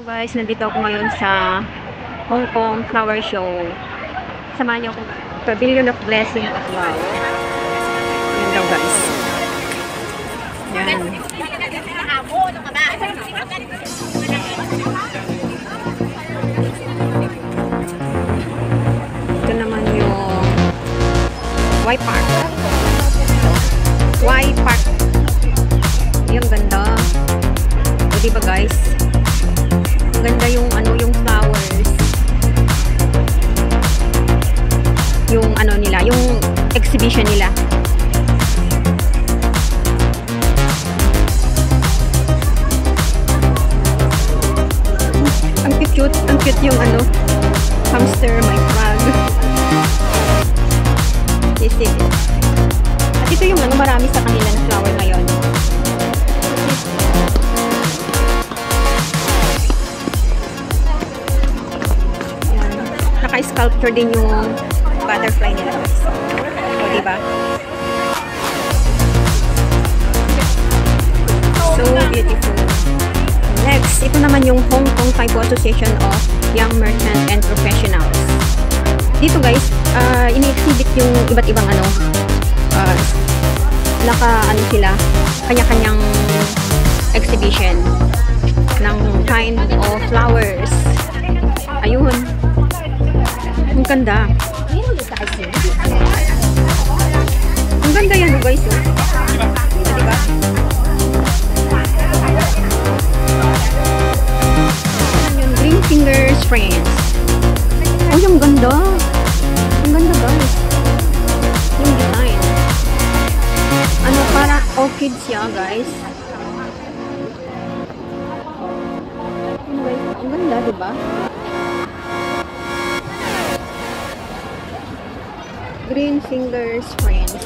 Guys, nandito ako ngayon sa Hong Kong Flower Show. Samahan niyo ako. Pavilion of Blessing. Wow. Yan daw guys. Yan. Ito naman yung Y Park. Y Park. Yung ganda. O diba guys? Ganda yung ano, yung flowers. Yung ano nila, yung exhibition nila. Ang cute yung ano, hamster, my frog. Sisip. At ito yung ano, marami sa kanila na flower ngayon. Naka-sculpture din yung butterfly nila. O, diba? So beautiful. Next, ito naman yung Hong Kong Taipo Association of Young Merchants and Professionals. Dito guys, ini-exhibit yung iba't ibang ano, naka-ano sila, kanya-kanyang exhibition ng kind of flowers. Ayun. Ang ganda. Ang ganda yan, guys. Oh. Diba? Yung Green Fingers Friends. Oh, yung ganda. Ang ganda, guys. Yung design. Ano, para orchids siya, guys. Ang ganda, diba? Green Fingers Friends.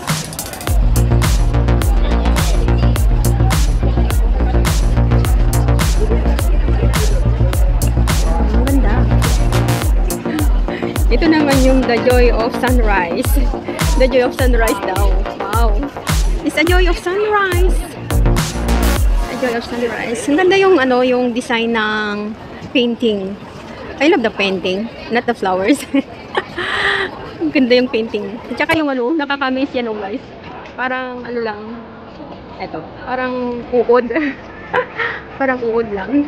Ang ganda. Ito naman yung The Joy of Sunrise. The Joy of Sunrise daw. Wow. It's a Joy of Sunrise. The Joy of Sunrise. Ang ganda yung ano, yung design ng painting. I love the painting, not the flowers. Ang ganda yung painting. At saka yung ano, nakakamiss yan, oh guys. Parang ano lang. Eto, parang uod. Parang uod lang.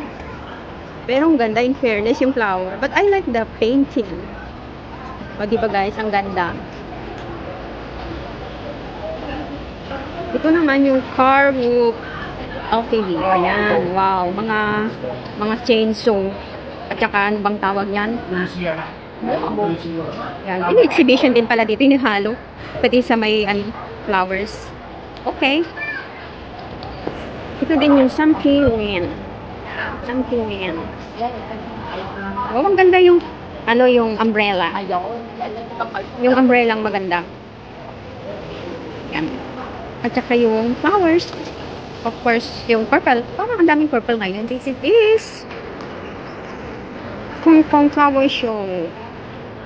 Pero ang ganda, in fairness, yung flower. But I like the painting. O, diba guys, ang ganda. Ito naman yung car group LTV. Ayan, wow. Mga chainsaw. At saka, ano bang tawag yan? Yan. Yung exhibition din pala dito, inihalo. Pati sa may flowers. Okay. Ito din yung Sampingin. Sampingin. Oh, ang ganda yung ano, yung umbrella. Yung umbrella ang maganda. Yan. At saka yung flowers. Of course, yung purple. Parang ang daming purple ngayon. This is Hong Kong Flower Show.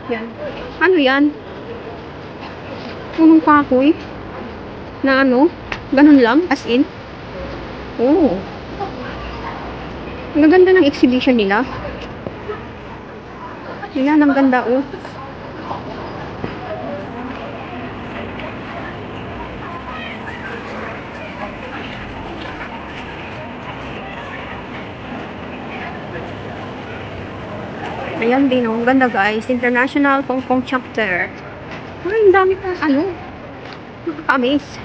Yan. Ano yan? Punong kahoy. Na ano? Ganun lang? As in? Oh. Ang ganda ng exhibition nila. Yan, ang ganda oh. Ayan din, oh. Ang ganda guys. International Hong Kong Chapter. Ay, ang dami pa, ano. Nakaka-amaze.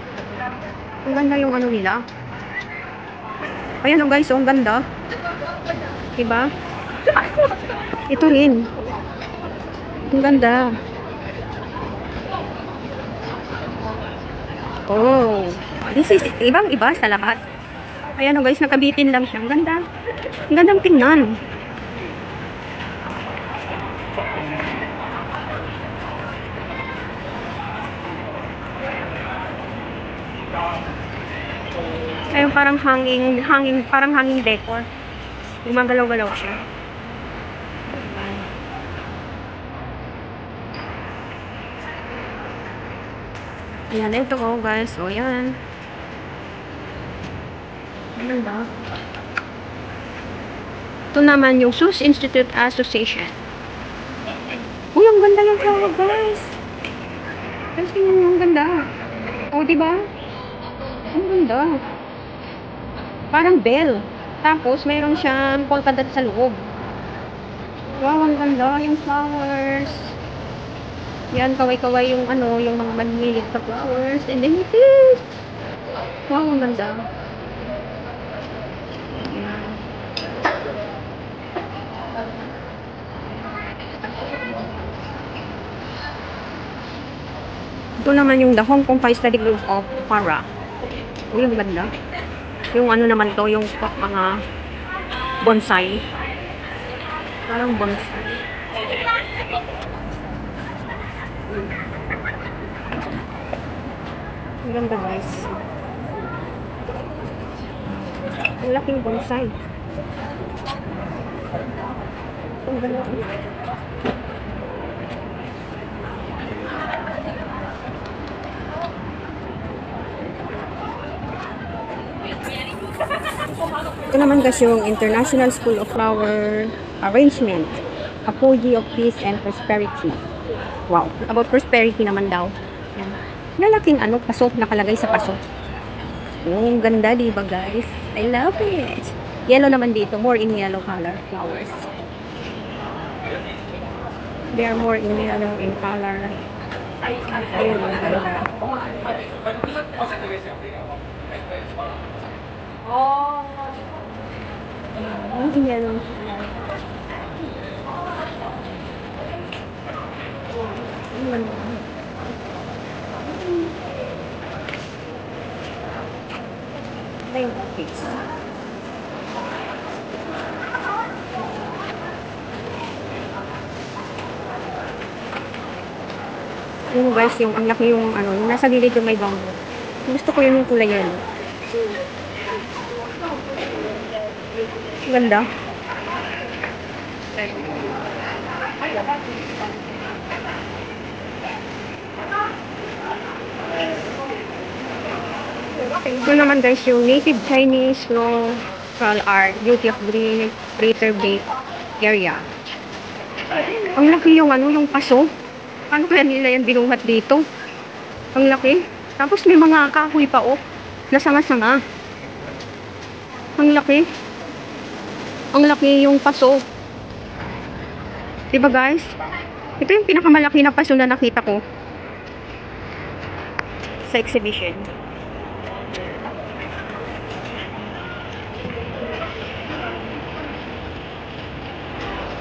Ang ganda yung ano nila. Ayan, oh guys, oh. Ang ganda. Diba? Ito rin. Ang ganda. Oh. This is, ibang-iba sa lahat. Ayan, oh guys, nakabitin lang siya. Ang ganda. Ang gandang tingnan. Ayun, parang parang hanging decor. Gumagalaw-galaw siya. Ayan, ito oh guys. O, yan. Ang ganda. Ito naman yung Sus Institute Association. Uy, ang ganda yung flower, guys. Kasi ang ganda. O, diba? Ang ganda. Parang bell. Tapos, mayroon siyang polka dot sa loob. Wow, ang ganda yung flowers. Yan, kaway-kaway yung ano, yung mga manmilig sa flowers. And then it is. Wow, ang ganda. Yan. Ito naman yung The Hong Kong Pie Study Group of Para. Uy, ang ganda. Yung ano naman to, yung mga bonsai. Parang bonsai. Ang ganda, guys. Ang laking bonsai. Ang ganda. Ito naman guys yung International School of Flower Arrangement. Apogee of Peace and Prosperity. Wow. About prosperity naman daw. Yan. Lalaking ano, paso. Nakalagay sa paso. Ang ganda, diba guys? I love it. Yellow naman dito. More in yellow color flowers. They are more in yellow in color. Ayun, ang ganda. Oh. Ang yellow. Yung guys, yung ang laki yung ano, yung nasa gilid yung may bamboo. Gusto ko yung kulay yan. Ganda. Ito naman guys yung native Chinese local art, beauty of Greater Bay Area. Ang laki yung ano, yung paso. Paano kaya nila yan binuhat dito? Ang laki. Tapos may mga kahoy pa na sanga-sanga. Ang laki. Ang laki yung paso. Diba guys? Ito yung pinakamalaki na paso na nakita ko sa exhibition.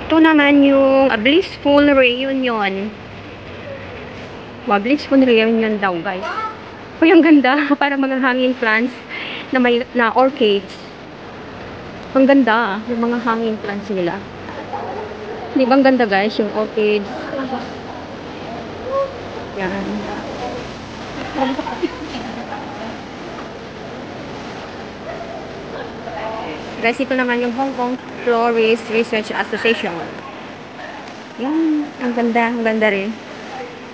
Ito naman yung A Blissful Reunion. Wow, Blissful Reunion daw guys. Uy, ang ganda. Para mga hanging plants na may na orchids. Ang ganda. Yung mga hanging plants nila. Di ba ang ganda guys? Yung orchids. Yan. Guys, ito naman yung Hong Kong Florist Research Association. Yan. Ang ganda rin.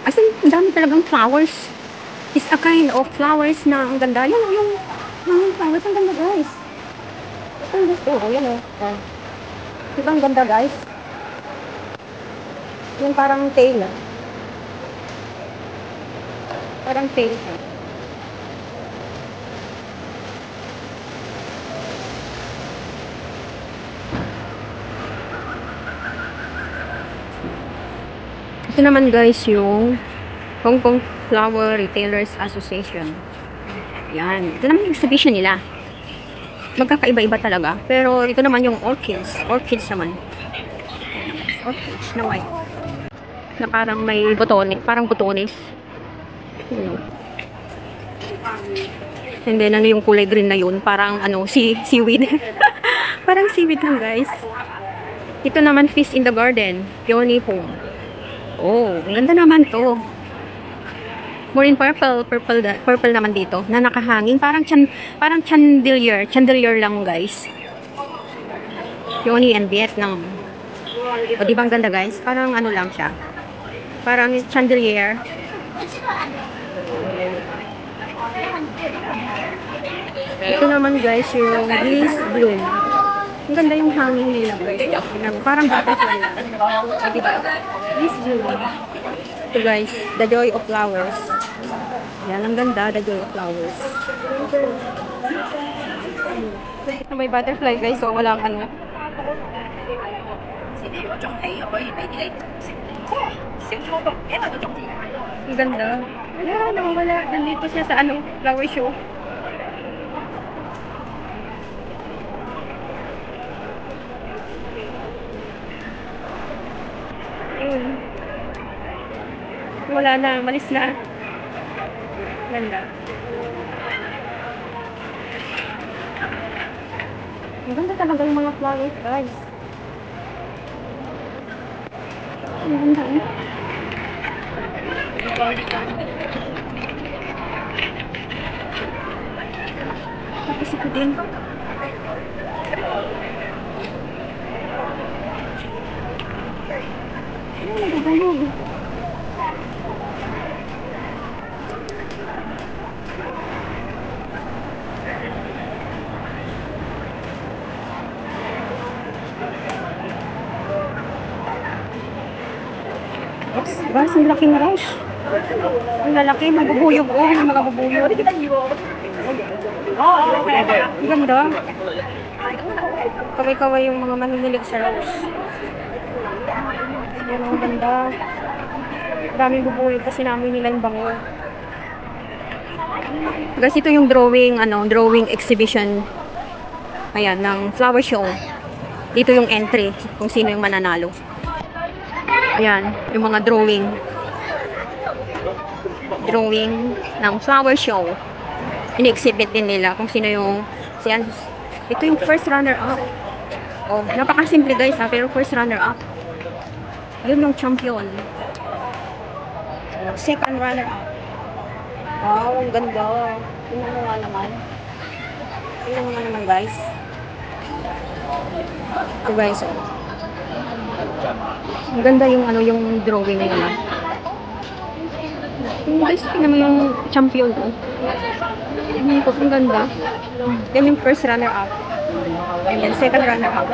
As in, ang dami talagang flowers. It's a kind of flowers na ang ganda. Yan yung flowers. Ang ganda guys. Ito yung gusto. Yan o. Diba ang ganda guys? Yung parang tail. Parang tail siya. Ito naman guys yung Hong Kong Flower Retailers Association. Yan. Ito naman yung exhibition nila. Magkakaiba-iba talaga. Pero ito naman yung orchids. Orchids naman. Orchids na white. Na parang may botones. Parang botones. And then ano yung kulay green na yun? Parang ano, seaweed. Parang seaweed lang guys. Ito naman Feast in the Garden. Peony Home. Oh, ang ganda naman to. More in purple naman dito na nakahanging parang chandelier lang guys. Peony and Vietnam. O di ba ang ganda guys? Parang ano lang siya. Parang chandelier. Ito naman guys yung Bliss Bloom. Ang ganda yung hangin nila, guys. Tingnan mo, parang butterfly lang. Ay, diba? This jewel. Ito, guys. The Joy of Flowers. Yan, ang ganda. The Joy of Flowers. May butterfly, guys. So, walang ano. Ang ganda. Wala, nawawala. Nandito siya sa ano, flower show. Ayun. Wala na, malis na. Ganda. Ang ganda talaga yung mga flowers, guys. Ang ganda, eh. Tapos ito din. Ano nagagayog? Guys, ang laking rose. Ang lalaki, mabubuyog. Oh, yung mga bubuyog. Ang ganda. Kaway-kaway yung mga maninilig sa rose. Yan ang ganda. Daming bubuyog kasi namin nila yung bango. Guys, ito yung drawing, drawing exhibition. Ayan, ng flower show. Dito yung entry, kung sino yung mananalo. Ayan, yung mga drawing. Drawing ng flower show. Ini-exhibit din nila kung sino yung... Ito yung first runner-up. Oh, napakasimple guys ha, pero first runner-up. Yun yung champion. Second runner-up. Wow, ang ganda. Tingnan mo nga naman. Tingnan mo nga naman guys. Ito guys, oh. Ang ganda yung yung drawing nila. Guys, tingnan mo yung champion ko. Ang ganda. Yan yung first runner-up. And then second runner-up.